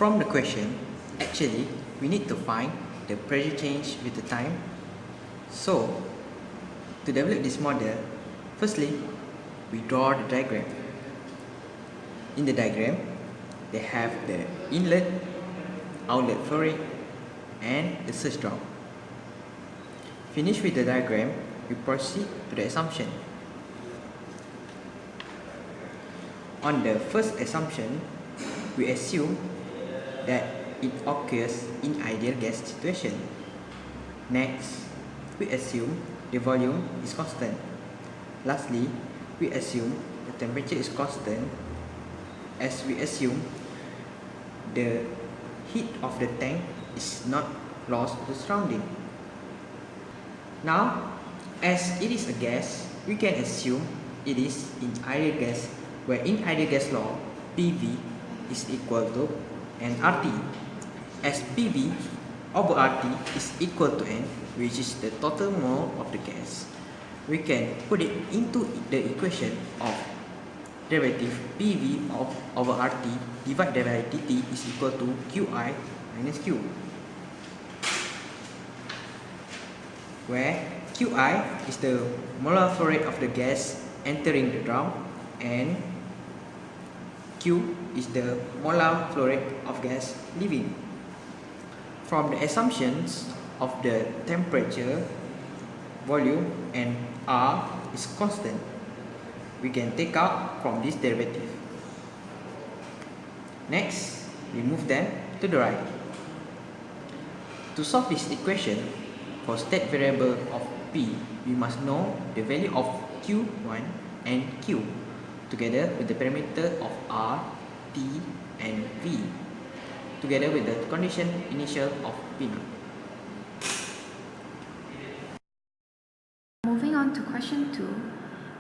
From the question, actually, we need to find the pressure change with the time. So, to develop this model, firstly, we draw the diagram. In the diagram, they have the inlet, outlet flow rate, and the surge drop. Finish with the diagram, we proceed to the assumption. On the first assumption, we assume that it occurs in ideal gas situation. Next, we assume the volume is constant. Lastly, we assume the temperature is constant, as we assume the heat of the tank is not lost to the surrounding. Now, as it is a gas, we can assume it is in ideal gas, where in ideal gas law, PV is equal to nRT, as PV over RT is equal to N, which is the total mole of the gas. We can put it into the equation of derivative PV over RT divided by dt is equal to Qi minus Q, where Qi is the molar flow rate of the gas entering the drum and Q is the molar flow rate of gas leaving. From the assumptions of the temperature, volume, and R is constant, we can take out from this derivative. Next, we move them to the right. To solve this equation, for state variable of P, we must know the value of Q1 and Q, together with the parameter of R, T, and V, together with the condition initial of P0. Moving on to question 2,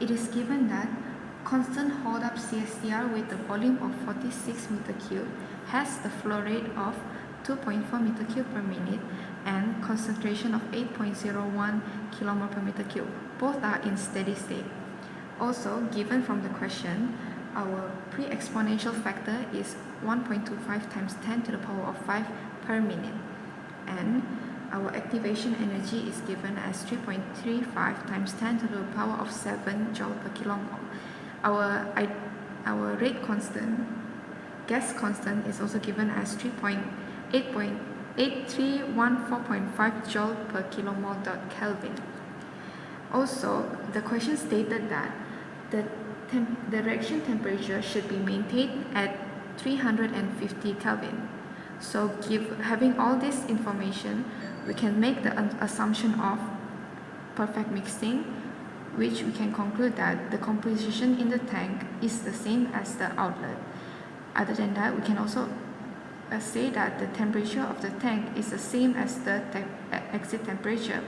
it is given that constant hold-up CSTR with a volume of 46 meter cube has a flow rate of 2.4 meter cube per minute and concentration of 8.01 kilomole per meter cube. Both are in steady state. Also, given from the question, our pre-exponential factor is 1.25 times 10 to the power of 5 per minute, and our activation energy is given as 3.35 times 10 to the power of 7 joule per kilomole. Our rate constant, gas constant, is also given as 8314.5 joule per kilomole dot Kelvin. Also, the question stated that the reaction temperature should be maintained at 350 Kelvin. So, having all this information, we can make the assumption of perfect mixing, which we can conclude that the composition in the tank is the same as the outlet. Other than that, we can also say that the temperature of the tank is the same as the exit temperature.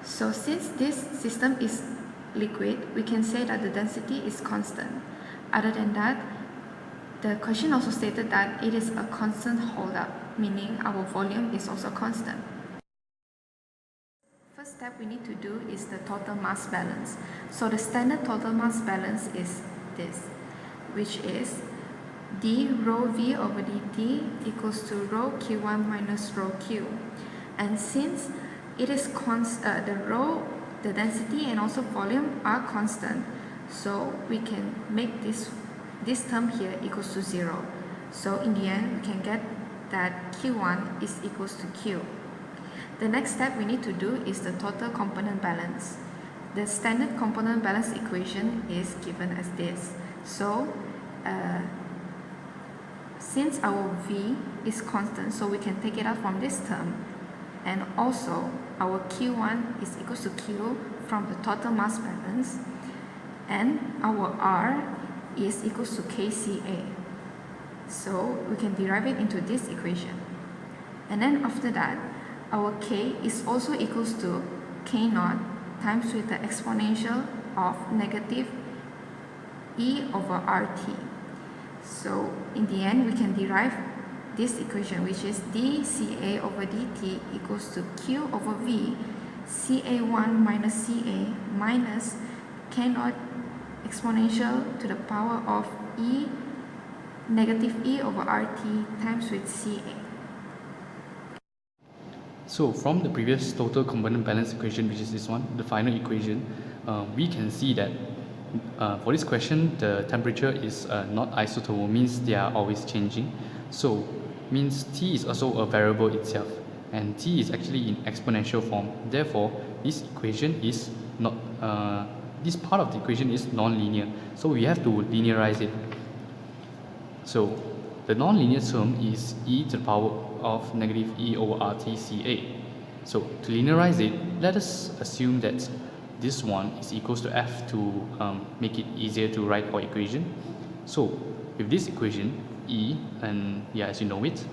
So since this system is liquid, we can say that the density is constant. Other than that, the question also stated that it is a constant hold-up, meaning our volume is also constant. First step we need to do is the total mass balance. So the standard total mass balance is this, which is d rho v over dt equals to rho q1 minus rho q. And since it is the density and also volume are constant, so we can make this term here equals to 0. So in the end, we can get that Q1 is equals to Q. The next step we need to do is the total component balance. The standard component balance equation is given as this. So since our V is constant, so we can take it out from this term, and also our Q1 is equals to Q from the total mass balance, and our R is equals to KCA. So we can derive it into this equation. And then after that, our K is also equals to K0 times with the exponential of negative E over RT. So in the end, we can derive this equation, which is dCA over dt equals to Q over V, CA1 minus CA minus K0 exponential to the power of E negative E over RT times with CA. So from the previous total component balance equation, which is this one, the final equation, we can see that for this question, the temperature is not isothermal, means they are always changing. So means T is also a variable itself, and T is actually in exponential form. Therefore, this equation is not, this part of the equation is non-linear. So we have to linearize it. So the non-linear term is e to the power of negative e over RT CA. So to linearize it, let us assume that this one is equals to f to make it easier to write our equation. So with this equation, e, and yeah, as you know it,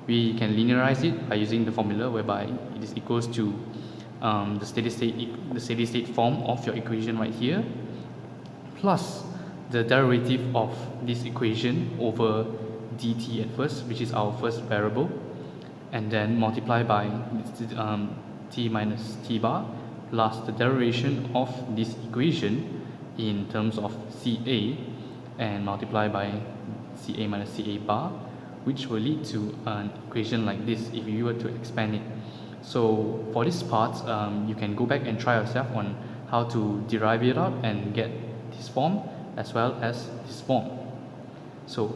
we can linearize it by using the formula whereby it is equals to the steady state form of your equation right here, plus the derivative of this equation over dt at first, which is our first variable, and then multiply by t minus t bar plus the derivation of this equation in terms of Ca and multiply by Ca minus Ca bar, which will lead to an equation like this if you were to expand it. So for this part, you can go back and try yourself on how to derive it out and get this form as well as this form. So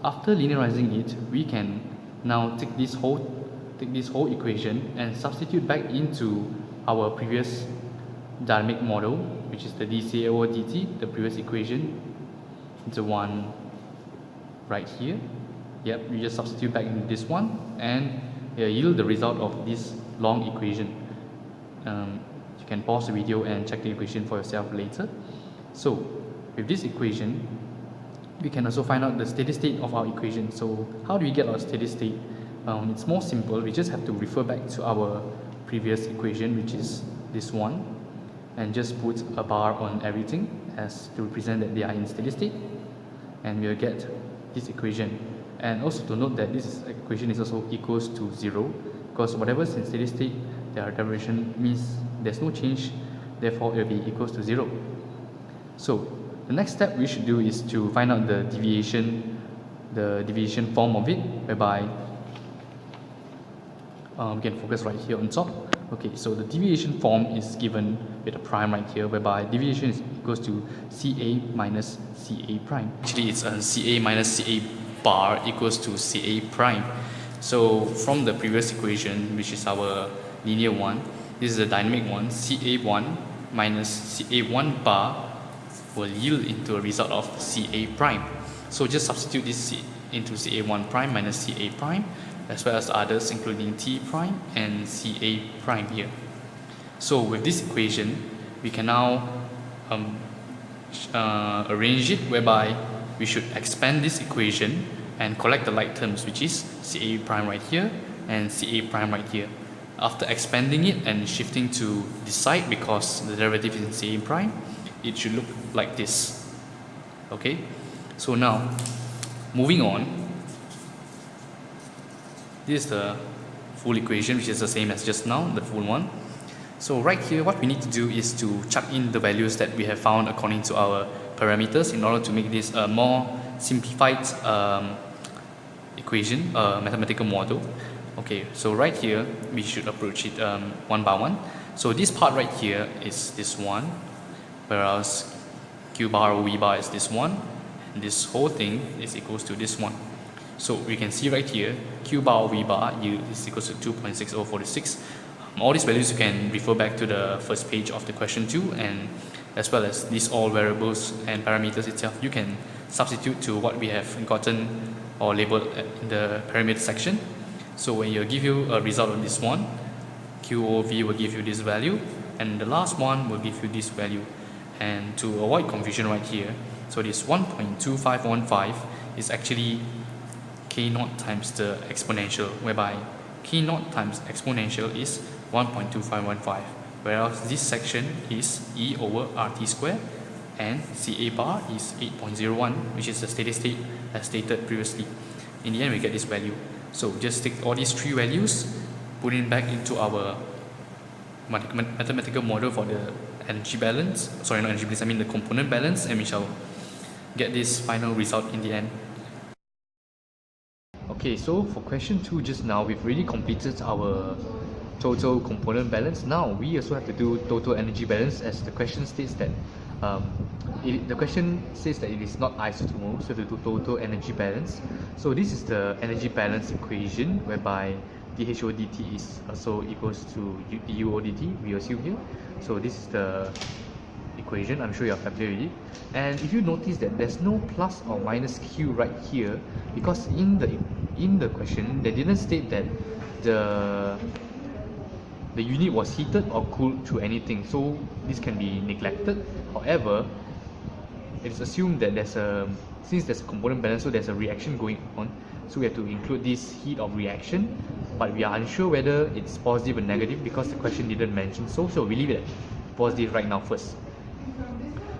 after linearizing it, we can now take this whole equation and substitute back into our previous dynamic model, which is the dCA over dt, the previous equation, the one right here. Yep, you just substitute back into this one and yield the result of this long equation. You can pause the video and check the equation for yourself later. So with this equation, we can also find out the steady state of our equation. So how do we get our steady state? It's more simple. We just have to refer back to our previous equation, which is this one, and just put a bar on everything as to represent that they are in steady state, and we'll get this equation. And also to note that this equation is also equals to 0, because whatever is in steady state, their derivation means there's no change, therefore it will be equals to 0. So the next step we should do is to find out the deviation form of it, whereby we can focus right here on top. Okay, so the deviation form is given with a prime right here, whereby deviation is equals to Ca minus Ca prime. Actually, it's Ca minus Ca bar equals to Ca prime. So from the previous equation, which is our linear one, this is the dynamic one. Ca1 minus Ca1 bar will yield into a result of Ca prime. So just substitute this into Ca1 prime minus Ca prime, as well as others including T prime and Ca prime here. So with this equation, we can now arrange it whereby we should expand this equation and collect the like terms, which is Ca prime right here and Ca prime right here. After expanding it and shifting to this side, because the derivative is in Ca prime, it should look like this. Okay, so now moving on, this is the full equation, which is the same as just now, the full one. So right here, what we need to do is to chuck in the values that we have found according to our parameters in order to make this a more simplified equation, mathematical model. Okay, so right here, we should approach it one by one. So this part right here is this one, whereas Q bar or V bar is this one, and this whole thing is equals to this one. So we can see right here, Q bar or V bar is equals to 2.6046. All these values you can refer back to the first page of the question 2, and as well as these all variables and parameters itself, you can substitute to what we have gotten or labeled in the parameter section. So when you give you a result of this one, Q over V will give you this value, and the last one will give you this value. And to avoid confusion right here, so this 1.2515 is actually K naught times the exponential, whereby K naught times exponential is 1.2515, whereas this section is E over RT square, and Ca bar is 8.01, which is the steady state as stated previously. In the end, we get this value. So just take all these three values, put it back into our mathematical model for the energy balance, sorry, not energy balance, I mean the component balance, and we shall get this final result in the end. Okay, so for question 2 just now, we've already completed our total component balance. Now we also have to do total energy balance, as the question states that the question says that it is not isothermal, so we have to do total energy balance. So this is the energy balance equation, whereby dHO dt is also equals to UO dt, we assume here. So this is the equation. I'm sure you're familiar with it. And if you notice that there's no plus or minus Q right here, because in the question they didn't state that the unit was heated or cooled through anything, so this can be neglected. However, it is assumed that since there's a component balance, so there's a reaction going on, so we have to include this heat of reaction, but we are unsure whether it's positive or negative because the question didn't mention so we leave it at positive right now first.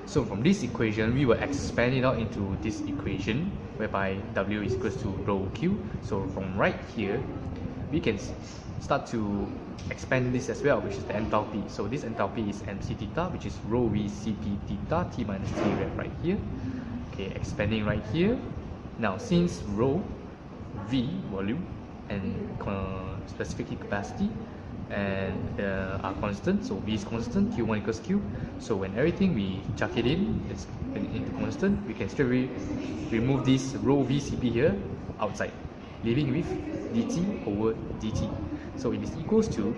So from this equation, we will expand it out into this equation, whereby W is equals to rho Q. So from right here, we can start to expand this as well, which is the enthalpy. So this enthalpy is mc theta, which is rho v cp theta t minus t ref right here. Okay, expanding right here. Now since rho v volume and specific heat capacity and are constant, so v is constant, q1 equals q. So when everything we chuck it in, it's into constant, we can straight away remove this rho v cp here outside, leaving with dt over dt. So it is equals to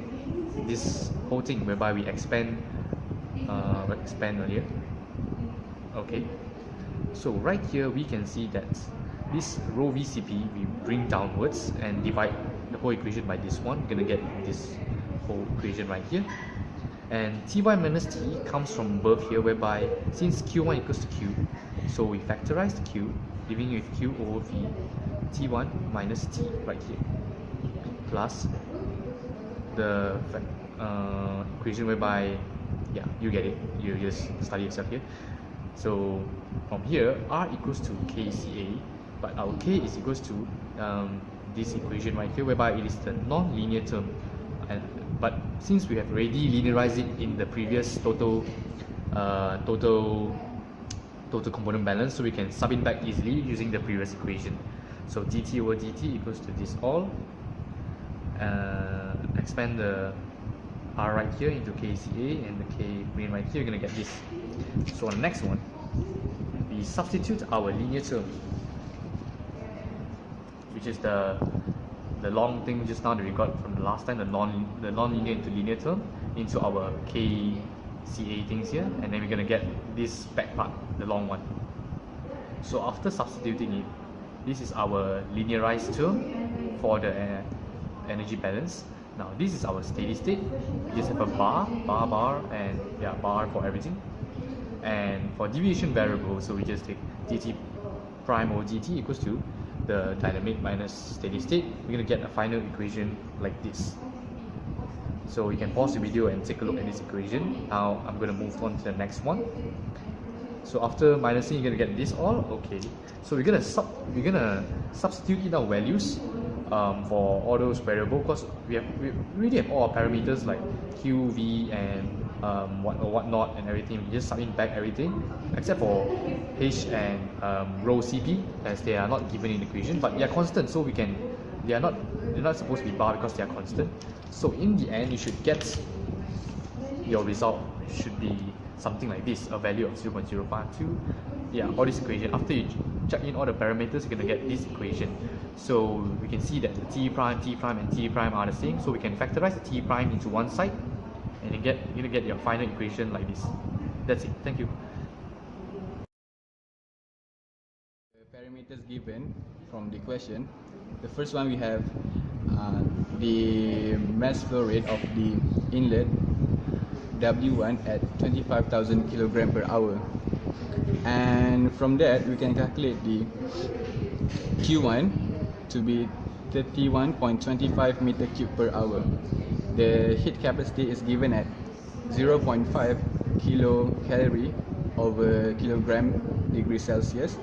this whole thing, whereby we expand earlier. Okay, so right here we can see that this rho vcp we bring downwards and divide the whole equation by this one. We're gonna get this whole equation right here, and ty minus t comes from above here, whereby since q1 equals to q, so we factorize the q, leaving with q over v t1 minus t right here, plus the equation whereby, yeah, you get it, you just study yourself here. So from here, r equals to kCa, but our k is equals to this equation right here, whereby it is the non-linear term, but since we have already linearized it in the previous total component balance, so we can sub it back easily using the previous equation. So dt over dt equals to this all. Expand the r right here into kCa, and the k main right here, you're gonna get this. So on the next one, we substitute our linear term, which is the long thing just now that we got from the last time, the non-linear into linear term, into our kCa things here, and then we're gonna get this back part, the long one. So after substituting it, this is our linearized term for the energy balance. Now this is our steady state. We just have a bar, and yeah, bar for everything. And for deviation variable, so we just take dt prime over dt equals to the dynamic minus steady state. We're gonna get a final equation like this. So you can pause the video and take a look at this equation. Now I'm gonna move on to the next one. So after minusing, you're gonna get this all. Okay, so we're gonna substitute in our values for all those variables, because we already have all our parameters like q, v, and whatnot and everything. We just sub in back everything except for h and rho cp, as they are not given in the equation, but they are constant, so they're not supposed to be bar because they are constant. So in the end, you should get your result should be something like this, a value of 0.052. Yeah, all this equation. After you check in all the parameters, you're gonna get this equation. So we can see that the t prime, and t prime are the same. So we can factorize the t prime into one side, and you're gonna get your final equation like this. That's it. Thank you. The parameters given from the question. The first one, we have the mass flow rate of the inlet W1 at 25,000 kg per hour, and from that we can calculate the Q1 to be 31.25 meter cube per hour. The heat capacity is given at 0.5 kilocalorie over kilogram degree Celsius,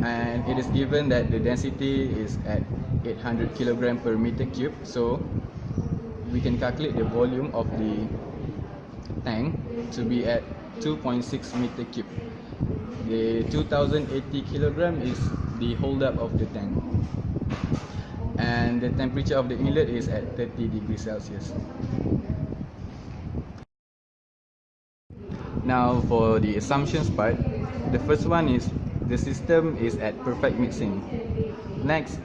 and it is given that the density is at 800 kilogram per meter cube. So we can calculate the volume of the tank to be at 2.6 meter cube. The 2080 kilogram is the hold up of the tank. and the temperature of the inlet is at 30 degrees Celsius. Now for the assumptions part, the first one is the system is at perfect mixing. Next,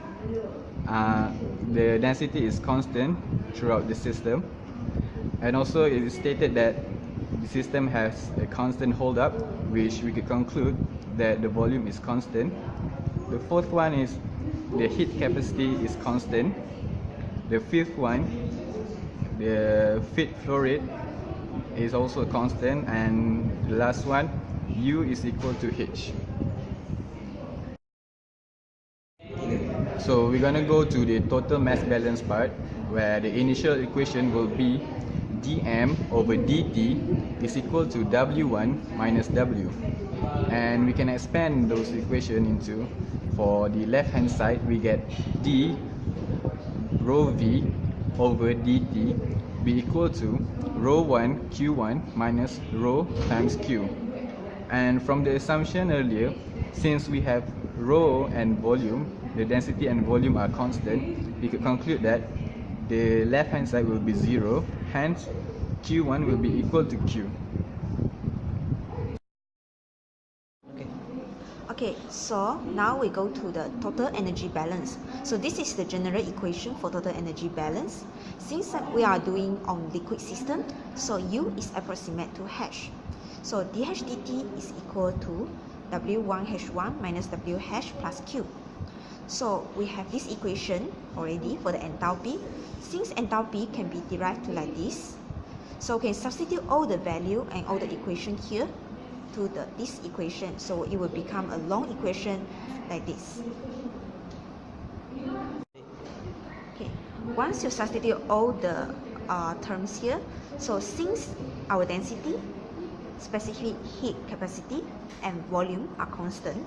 the density is constant throughout the system, and also it is stated that the system has a constant hold-up, which we could conclude that the volume is constant. The fourth one is the heat capacity is constant. The fifth one, the feed flow rate is also constant, and the last one, U is equal to H. So we're gonna go to the total mass balance part, where the initial equation will be dm over dt is equal to W1 minus W. And we can expand those equations into, for the left hand side, we get d rho v over dt be equal to rho 1 q1 minus rho times q. And from the assumption earlier, since we have rho and volume, the density and volume are constant, we could conclude that the left hand side will be 0, hence q1 will be equal to q. Okay, so now we go to the total energy balance. So this is the general equation for total energy balance. Since we are doing on liquid system, so U is approximate to H. So dH dt is equal to W1H1 minus WH plus Q. So we have this equation already for the enthalpy. Since enthalpy can be derived like this, so we can substitute all the value and all the equation here to this equation. So it will become a long equation like this. Okay, once you substitute all the terms here, so since our density, specific heat capacity, and volume are constant,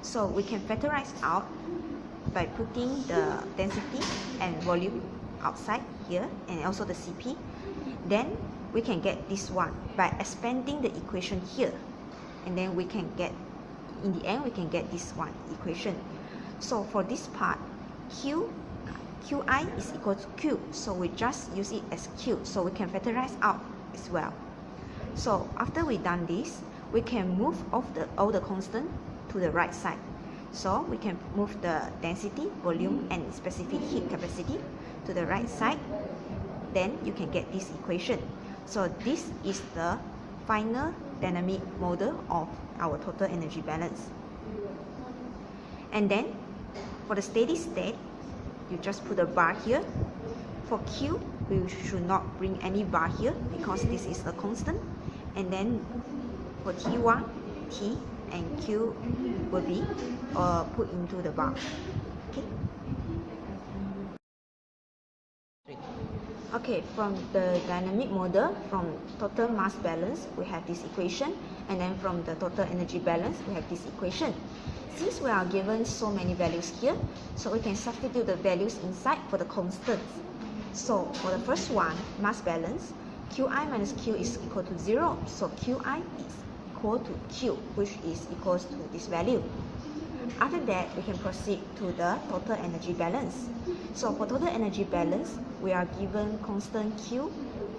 so we can factorize out by putting the density and volume outside here and also the Cp. Then we can get this one by expanding the equation here, and then we can get, in the end we can get this one equation. So for this part, qi is equal to q, so we just use it as q, so we can factorize out as well. So after we done this, we can move off all the constant to the right side. So we can move the density, volume, and specific heat capacity to the right side. Then you can get this equation. So this is the final dynamic model of our total energy balance. And then for the steady state, you just put a bar here. For Q, we should not bring any bar here because this is a constant. And then for T1, T, and Q will be put into the bar. Okay. Okay, from the dynamic model, from total mass balance, we have this equation, and then from the total energy balance, we have this equation. Since we are given so many values here, so we can substitute the values inside for the constants. So for the first one, mass balance, Qi minus Q is equal to 0, so Qi is equal to Q, which is equals to this value. After that, we can proceed to the total energy balance. So for total energy balance, we are given constant Q,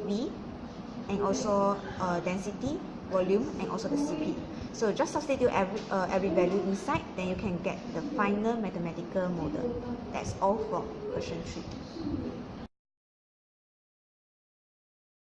V, and also density, volume, and also the Cp. So just substitute every value inside, then you can get the final mathematical model. That's all from question 3.